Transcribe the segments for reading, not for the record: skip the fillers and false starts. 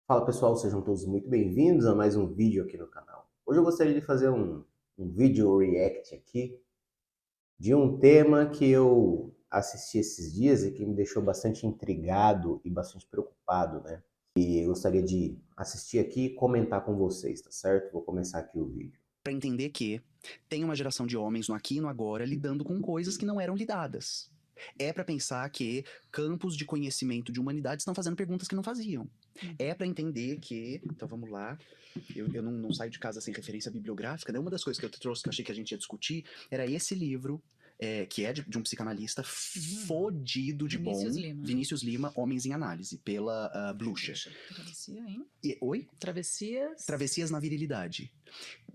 Fala pessoal, sejam todos muito bem-vindos a mais um vídeo aqui no canal. Hoje eu gostaria de fazer um vídeo react aqui de um tema que eu assisti esses dias e que me deixou bastante intrigado e bastante preocupado, né? E eu gostaria de assistir aqui e comentar com vocês, tá certo? Vou começar aqui o vídeo. Para entender que tem uma geração de homens no aqui e no agora lidando com coisas que não eram lidadas. É para pensar que campos de conhecimento de humanidade estão fazendo perguntas que não faziam. É para entender que. Então vamos lá. Eu não saio de casa sem referência bibliográfica, né? Uma das coisas que eu trouxe que eu achei que a gente ia discutir era esse livro. Que é de um psicanalista fodido de Vinícius bom. Lima. Vinícius Lima, Homens em Análise, pela Blucher. Travessia, hein? Oi? Travessias. Travessias na Virilidade.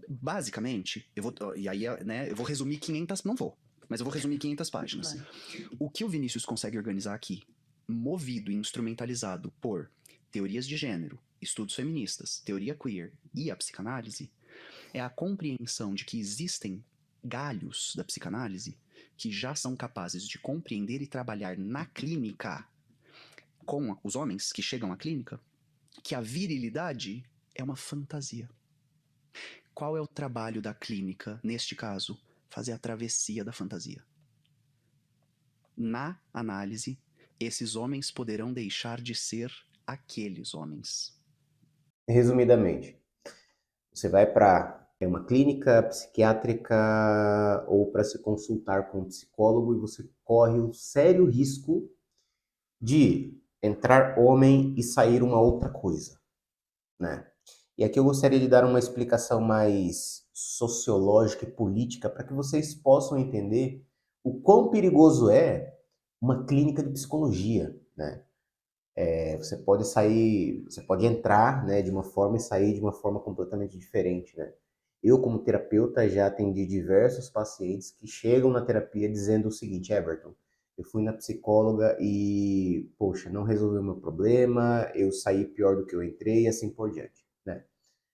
Basicamente, eu vou resumir 500, não vou, mas eu vou resumir 500 páginas. Vai. O que o Vinícius consegue organizar aqui, movido e instrumentalizado por teorias de gênero, estudos feministas, teoria queer e a psicanálise, é a compreensão de que existem galhos da psicanálise que já são capazes de compreender e trabalhar na clínica com os homens que chegam à clínica, que a virilidade é uma fantasia. Qual é o trabalho da clínica, neste caso? Fazer a travessia da fantasia. Na análise, esses homens poderão deixar de ser aqueles homens. Resumidamente, você vai para uma clínica psiquiátrica ou para se consultar com um psicólogo e você corre o sério risco de entrar homem e sair uma outra coisa, né? E aqui eu gostaria de dar uma explicação mais sociológica e política para que vocês possam entender o quão perigoso é uma clínica de psicologia, né? Você pode sair, você pode entrar, né, de uma forma e sair de uma forma completamente diferente, né? Eu, como terapeuta, já atendi diversos pacientes que chegam na terapia dizendo o seguinte: Everton, eu fui na psicóloga e, poxa, não resolveu meu problema, eu saí pior do que eu entrei e assim por diante, né?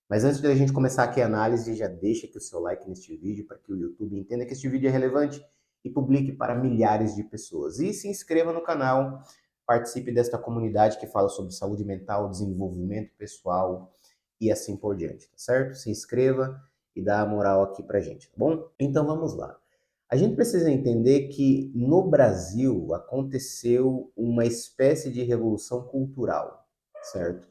Mas antes de a gente começar aqui a análise, já deixa aqui o seu like neste vídeo para que o YouTube entenda que este vídeo é relevante e publique para milhares de pessoas. E se inscreva no canal, participe desta comunidade que fala sobre saúde mental, desenvolvimento pessoal e assim por diante, tá certo? Se inscreva e dá a moral aqui pra gente, tá bom? Então vamos lá. A gente precisa entender que no Brasil aconteceu uma espécie de revolução cultural, certo?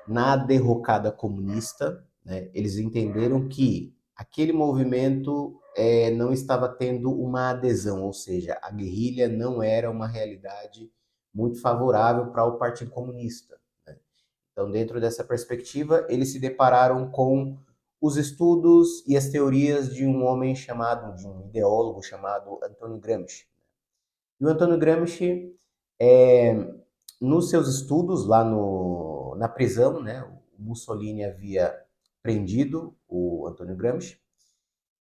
Na derrocada comunista, né, eles entenderam que aquele movimento não estava tendo uma adesão, ou seja, a guerrilha não era uma realidade muito favorável para o Partido Comunista, né? Então, dentro dessa perspectiva, eles se depararam com os estudos e as teorias de um homem chamado, de um ideólogo chamado Antônio Gramsci. E o Antônio Gramsci, é, nos seus estudos lá na prisão, né, o Mussolini havia prendido o Antônio Gramsci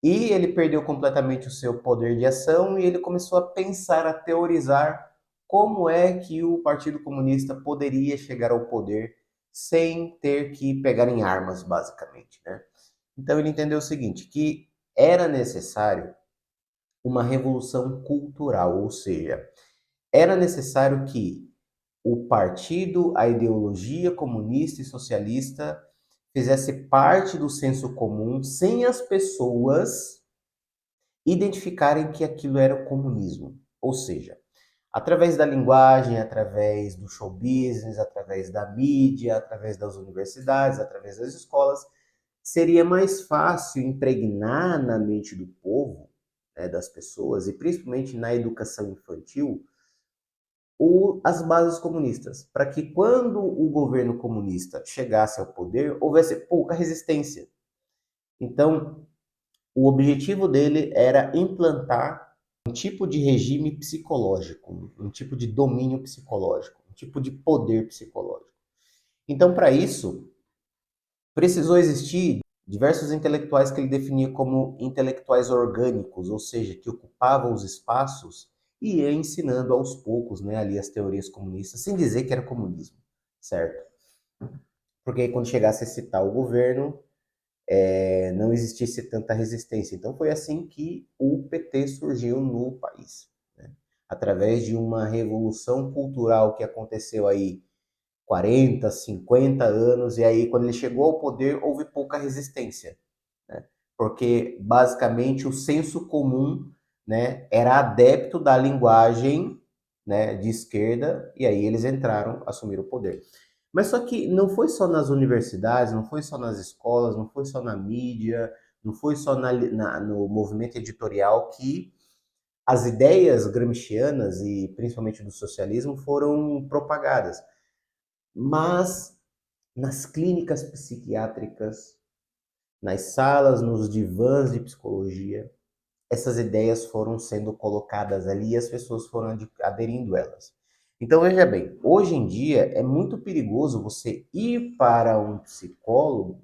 e ele perdeu completamente o seu poder de ação e ele começou a pensar, a teorizar como é que o Partido Comunista poderia chegar ao poder sem ter que pegar em armas, basicamente, né? Então ele entendeu o seguinte, que era necessário uma revolução cultural, ou seja, era necessário que o partido, a ideologia comunista e socialista fizesse parte do senso comum sem as pessoas identificarem que aquilo era o comunismo. Ou seja, através da linguagem, através do show business, através da mídia, através das universidades, através das escolas, seria mais fácil impregnar na mente do povo, né, das pessoas, e principalmente na educação infantil, as bases comunistas, para que quando o governo comunista chegasse ao poder, houvesse pouca resistência. Então, o objetivo dele era implantar um tipo de regime psicológico, um tipo de domínio psicológico, um tipo de poder psicológico. Então, para isso, precisou existir diversos intelectuais que ele definia como intelectuais orgânicos, ou seja, que ocupavam os espaços e ia ensinando aos poucos, né, ali as teorias comunistas, sem dizer que era comunismo, certo? Porque aí quando chegasse a citar o governo, não existisse tanta resistência. Então foi assim que o PT surgiu no país, né? Através de uma revolução cultural que aconteceu aí 40, 50 anos, e aí quando ele chegou ao poder houve pouca resistência, né? Porque basicamente o senso comum, né, era adepto da linguagem, né, de esquerda, e aí eles entraram, assumiram o poder. Mas só que não foi só nas universidades, não foi só nas escolas, não foi só na mídia, não foi só no movimento editorial que as ideias gramscianas e principalmente do socialismo foram propagadas, mas nas clínicas psiquiátricas, nas salas, nos divãs de psicologia, essas ideias foram sendo colocadas ali e as pessoas foram aderindo a elas. Então, veja bem, hoje em dia é muito perigoso você ir para um psicólogo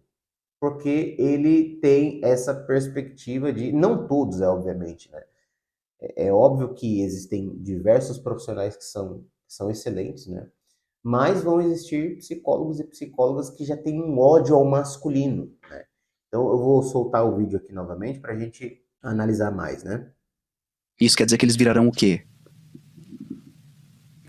porque ele tem essa perspectiva de, não todos, obviamente, né? É óbvio que existem diversos profissionais que são excelentes, né? Mas vão existir psicólogos e psicólogas que já têm um ódio ao masculino, né? Então eu vou soltar o vídeo aqui novamente para a gente analisar mais, né? Isso quer dizer que eles virarão o quê?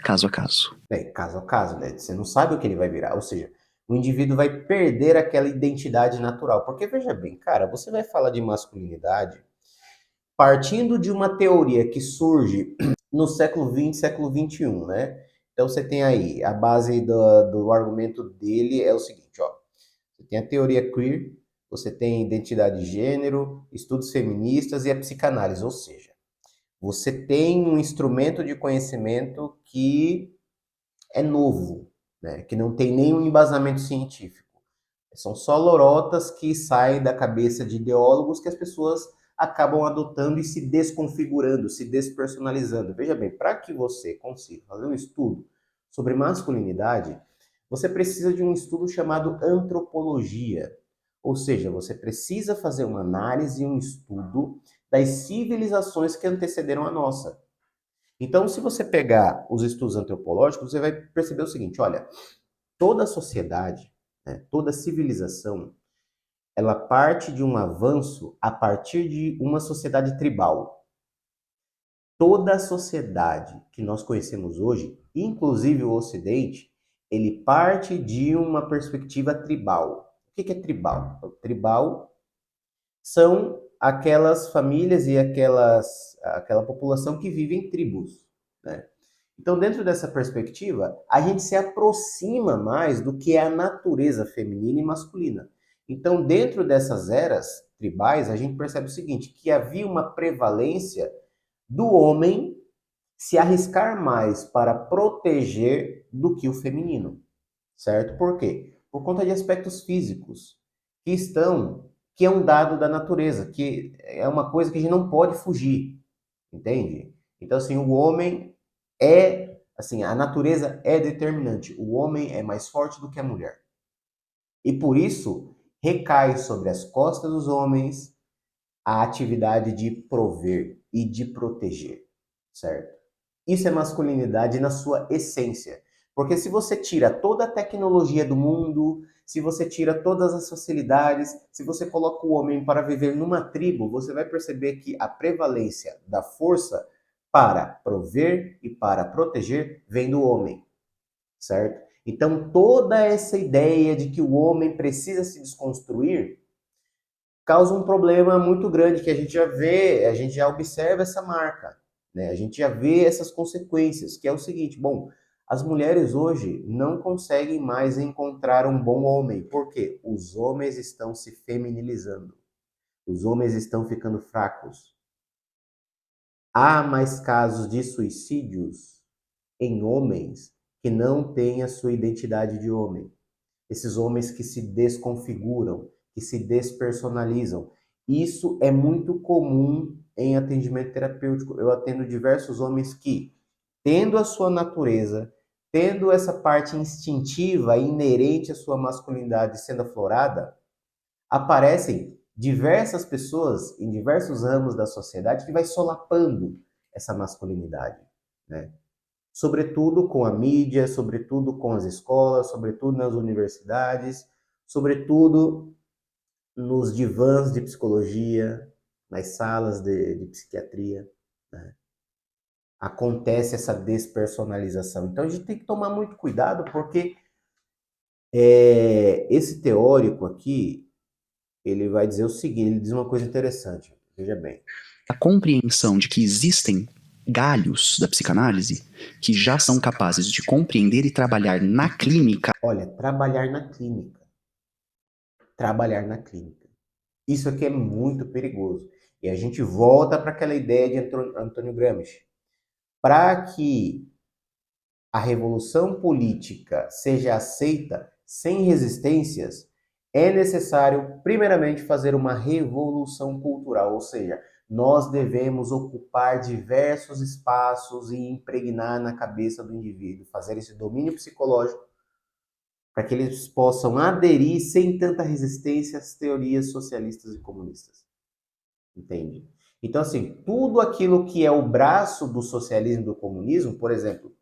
Caso a caso. Bem, caso a caso, né? Você não sabe o que ele vai virar, ou seja, o indivíduo vai perder aquela identidade natural. Porque veja bem, cara, você vai falar de masculinidade partindo de uma teoria que surge no século XX, século XXI, né? Então você tem aí, a base do argumento dele é o seguinte, ó. Você tem a teoria queer, você tem identidade de gênero, estudos feministas e a psicanálise, ou seja, você tem um instrumento de conhecimento que é novo, né? Que não tem nenhum embasamento científico. São só lorotas que saem da cabeça de ideólogos que as pessoas acabam adotando e se desconfigurando, se despersonalizando. Veja bem, para que você consiga fazer um estudo sobre masculinidade, você precisa de um estudo chamado antropologia. Ou seja, você precisa fazer uma análise e um estudo das civilizações que antecederam a nossa. Então, se você pegar os estudos antropológicos, você vai perceber o seguinte, olha, toda sociedade, né, toda civilização, ela parte de um avanço a partir de uma sociedade tribal. Toda sociedade que nós conhecemos hoje, inclusive o Ocidente, ele parte de uma perspectiva tribal. O que é tribal? Tribal são aquelas famílias e aquela população que vive em tribos, né? Então, dentro dessa perspectiva, a gente se aproxima mais do que é a natureza feminina e masculina. Então, dentro dessas eras tribais, a gente percebe o seguinte, que havia uma prevalência do homem se arriscar mais para proteger do que o feminino, certo? Por quê? Por conta de aspectos físicos que é um dado da natureza, que é uma coisa que a gente não pode fugir, entende? Então, assim, o homem assim, a natureza é determinante. O homem é mais forte do que a mulher. E por isso, recai sobre as costas dos homens a atividade de prover e de proteger, certo? Isso é masculinidade na sua essência. Porque se você tira toda a tecnologia do mundo, se você tira todas as facilidades, se você coloca o homem para viver numa tribo, você vai perceber que a prevalência da força para prover e para proteger vem do homem, certo? Então toda essa ideia de que o homem precisa se desconstruir causa um problema muito grande que a gente já vê, a gente já observa essa marca, né? A gente já vê essas consequências, que é o seguinte, bom, as mulheres hoje não conseguem mais encontrar um bom homem, porque os homens estão se feminilizando, os homens estão ficando fracos. Há mais casos de suicídios em homens que não têm a sua identidade de homem. Esses homens que se desconfiguram, que se despersonalizam. Isso é muito comum em atendimento terapêutico. Eu atendo diversos homens que, tendo a sua natureza, tendo essa parte instintiva inerente à sua masculinidade sendo aflorada, aparecem diversas pessoas em diversos ramos da sociedade que vai solapando essa masculinidade, né? Sobretudo com a mídia, sobretudo com as escolas, sobretudo nas universidades, sobretudo nos divãs de psicologia, nas salas de psiquiatria, né? Acontece essa despersonalização. Então a gente tem que tomar muito cuidado porque Esse teórico aqui, ele vai dizer o seguinte, ele diz uma coisa interessante, veja bem. A compreensão de que existem galhos da psicanálise que já são capazes de compreender e trabalhar na clínica. Olha, trabalhar na clínica. Trabalhar na clínica. Isso aqui é muito perigoso. E a gente volta para aquela ideia de Antônio Gramsci. Para que a revolução política seja aceita sem resistências, é necessário, primeiramente, fazer uma revolução cultural, ou seja, nós devemos ocupar diversos espaços e impregnar na cabeça do indivíduo, fazer esse domínio psicológico para que eles possam aderir sem tanta resistência às teorias socialistas e comunistas. Entende? Então, assim, tudo aquilo que é o braço do socialismo e do comunismo, por exemplo,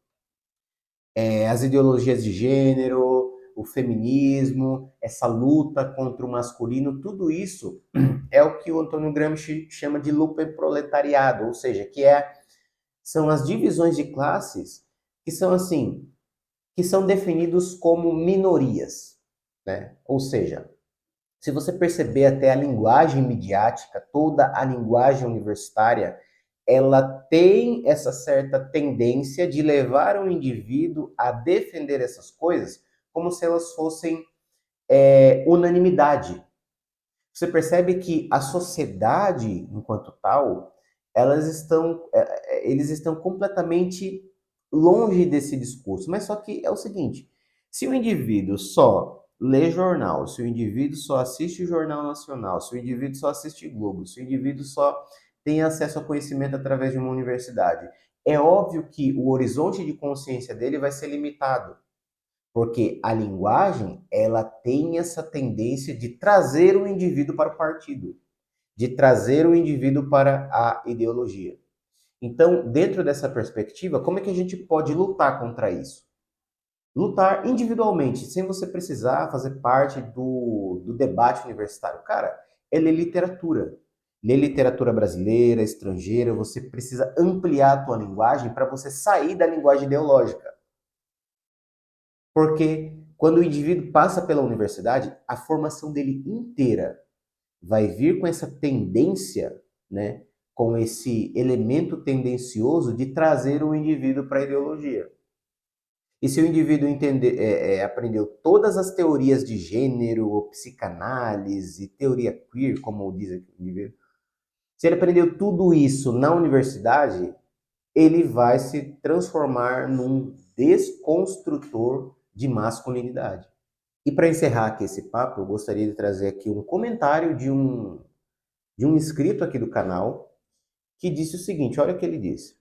as ideologias de gênero, o feminismo, essa luta contra o masculino, tudo isso é o que o Antônio Gramsci chama de luperproletariado, ou seja, são as divisões de classes que são assim, que são definidos como minorias, né? Ou seja, se você perceber até a linguagem midiática, toda a linguagem universitária, ela tem essa certa tendência de levar o indivíduo a defender essas coisas como se elas fossem unanimidade. Você percebe que a sociedade, enquanto tal, eles estão completamente longe desse discurso. Mas só que é o seguinte: se o indivíduo só lê jornal, se o indivíduo só assiste Jornal Nacional, se o indivíduo só assiste Globo, se o indivíduo só tem acesso ao conhecimento através de uma universidade, é óbvio que o horizonte de consciência dele vai ser limitado. Porque a linguagem, ela tem essa tendência de trazer o indivíduo para o partido, de trazer o indivíduo para a ideologia. Então, dentro dessa perspectiva, como é que a gente pode lutar contra isso? Lutar individualmente, sem você precisar fazer parte do debate universitário. Cara, é ler literatura. Ler literatura brasileira, estrangeira, você precisa ampliar a tua linguagem para você sair da linguagem ideológica. Porque quando o indivíduo passa pela universidade, a formação dele inteira vai vir com essa tendência, né, com esse elemento tendencioso de trazer o indivíduo para a ideologia. E se o indivíduo aprendeu todas as teorias de gênero, psicanálise, teoria queer, como diz aqui o indivíduo, se ele aprendeu tudo isso na universidade, ele vai se transformar num desconstrutor de masculinidade. E para encerrar aqui esse papo, eu gostaria de trazer aqui um comentário de um inscrito aqui do canal, que disse o seguinte, olha o que ele disse.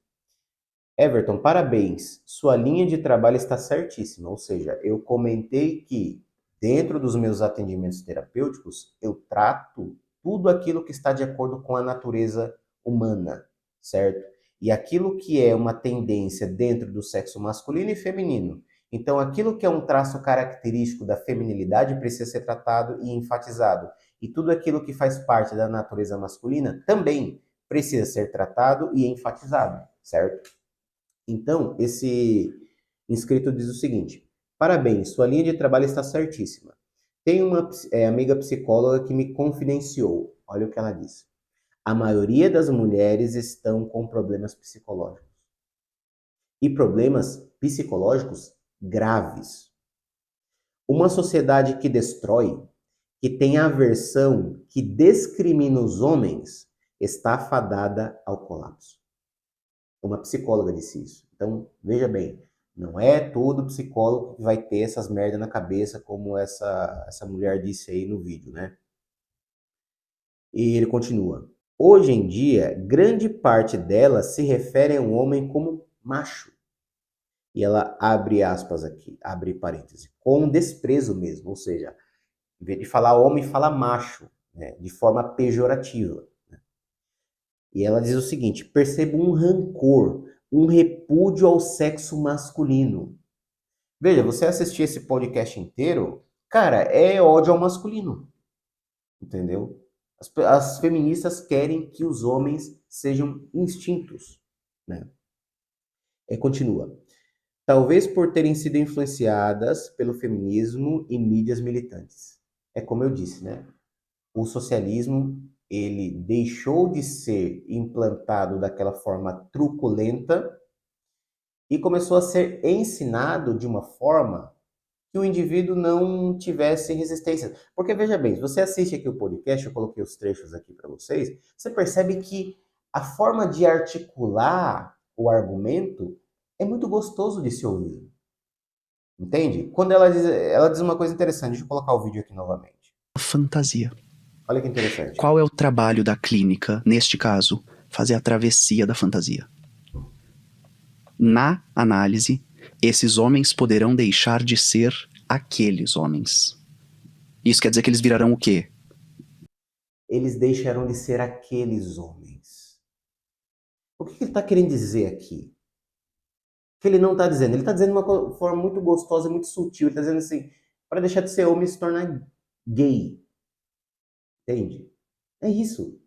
Everton, parabéns, sua linha de trabalho está certíssima, ou seja, eu comentei que dentro dos meus atendimentos terapêuticos, eu trato tudo aquilo que está de acordo com a natureza humana, certo? E aquilo que é uma tendência dentro do sexo masculino e feminino. Então, aquilo que é um traço característico da feminilidade precisa ser tratado e enfatizado. E tudo aquilo que faz parte da natureza masculina também precisa ser tratado e enfatizado, certo? Então, esse inscrito diz o seguinte: parabéns, sua linha de trabalho está certíssima. Tem uma amiga psicóloga que me confidenciou. Olha o que ela disse. A maioria das mulheres estão com problemas psicológicos. E problemas psicológicos graves. Uma sociedade que destrói, que tem aversão, que discrimina os homens, está fadada ao colapso. Uma psicóloga disse isso. Então, veja bem, não é todo psicólogo que vai ter essas merdas na cabeça, como essa mulher disse aí no vídeo, né? E ele continua. Hoje em dia, grande parte delas se refere ao homem como macho. E ela abre aspas aqui, abre parêntese, com desprezo mesmo, ou seja, em vez de falar homem, fala macho, né, de forma pejorativa. E ela diz o seguinte: percebo um rancor, um repúdio ao sexo masculino. Veja, você assistir esse podcast inteiro, cara, é ódio ao masculino. Entendeu? As feministas querem que os homens sejam instintos, né? Continua. Talvez por terem sido influenciadas pelo feminismo e mídias militantes. É como eu disse, né? O socialismo, ele deixou de ser implantado daquela forma truculenta e começou a ser ensinado de uma forma que o indivíduo não tivesse resistência. Porque veja bem, se você assiste aqui o podcast, eu coloquei os trechos aqui para vocês, você percebe que a forma de articular o argumento é muito gostoso de se ouvir. Entende? Quando ela diz uma coisa interessante, deixa eu colocar o vídeo aqui novamente. Fantasia. Olha que interessante. Qual é o trabalho da clínica, neste caso? Fazer a travessia da fantasia. Na análise, esses homens poderão deixar de ser aqueles homens. Isso quer dizer que eles virarão o quê? Eles deixarão de ser aqueles homens. O que ele está querendo dizer aqui? O que ele não está dizendo? Ele está dizendo de uma forma muito gostosa, muito sutil. Ele está dizendo assim, para deixar de ser homem e se tornar gay. Entende? É isso.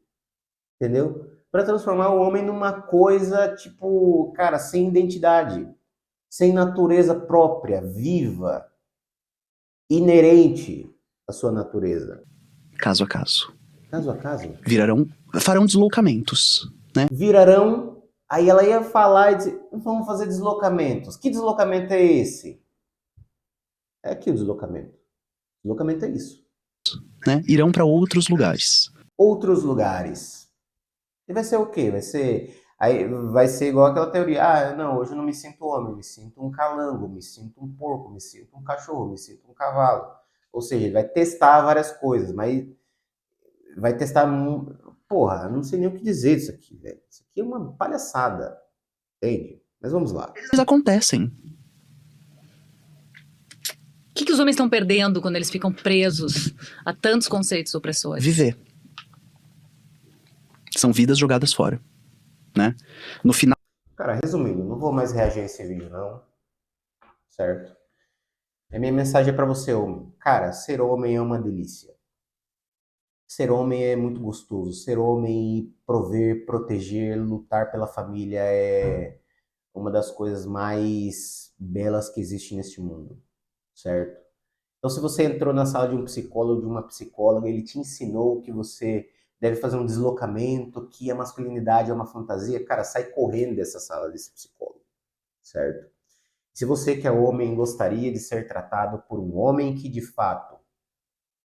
Entendeu? Para transformar o homem numa coisa, tipo, cara, sem identidade, sem natureza própria, viva, inerente à sua natureza. Caso a caso. Caso a caso. Farão deslocamentos, né? Virarão, aí ela ia falar e dizer, vamos fazer deslocamentos. Que deslocamento é esse? É aqui o deslocamento. Deslocamento é isso. Né? Irão para outros lugares. Outros lugares. E vai ser o quê? Vai ser igual aquela teoria. Ah, não, hoje eu não me sinto homem, eu me sinto um calango, me sinto um porco, me sinto um cachorro, me sinto um cavalo. Ou seja, ele vai testar várias coisas, mas vai testar. Porra, eu não sei nem o que dizer disso aqui, velho. Isso aqui é uma palhaçada. Entende? Mas vamos lá. Eles acontecem. O que os homens estão perdendo quando eles ficam presos a tantos conceitos opressores? Viver. São vidas jogadas fora, né? No final... Cara, resumindo, não vou mais reagir a esse vídeo, não. Certo? A minha mensagem é pra você, homem. Cara, ser homem é uma delícia. Ser homem é muito gostoso. Ser homem, prover, proteger, lutar pela família é uma das coisas mais belas que existe neste mundo, certo? Então, se você entrou na sala de um psicólogo, de uma psicóloga, ele te ensinou que você deve fazer um deslocamento, que a masculinidade é uma fantasia, cara, sai correndo dessa sala desse psicólogo, certo? Se você que é homem gostaria de ser tratado por um homem que de fato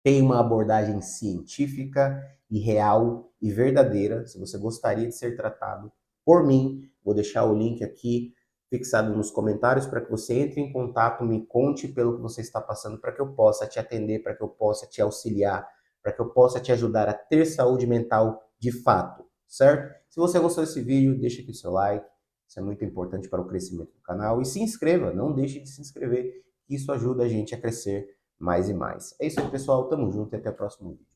tem uma abordagem científica e real e verdadeira, se você gostaria de ser tratado por mim, vou deixar o link aqui fixado nos comentários para que você entre em contato, me conte pelo que você está passando, para que eu possa te atender, para que eu possa te auxiliar, para que eu possa te ajudar a ter saúde mental de fato, certo? Se você gostou desse vídeo, deixa aqui o seu like, isso é muito importante para o crescimento do canal, e se inscreva, não deixe de se inscrever, isso ajuda a gente a crescer mais e mais. É isso aí, pessoal, tamo junto e até o próximo vídeo.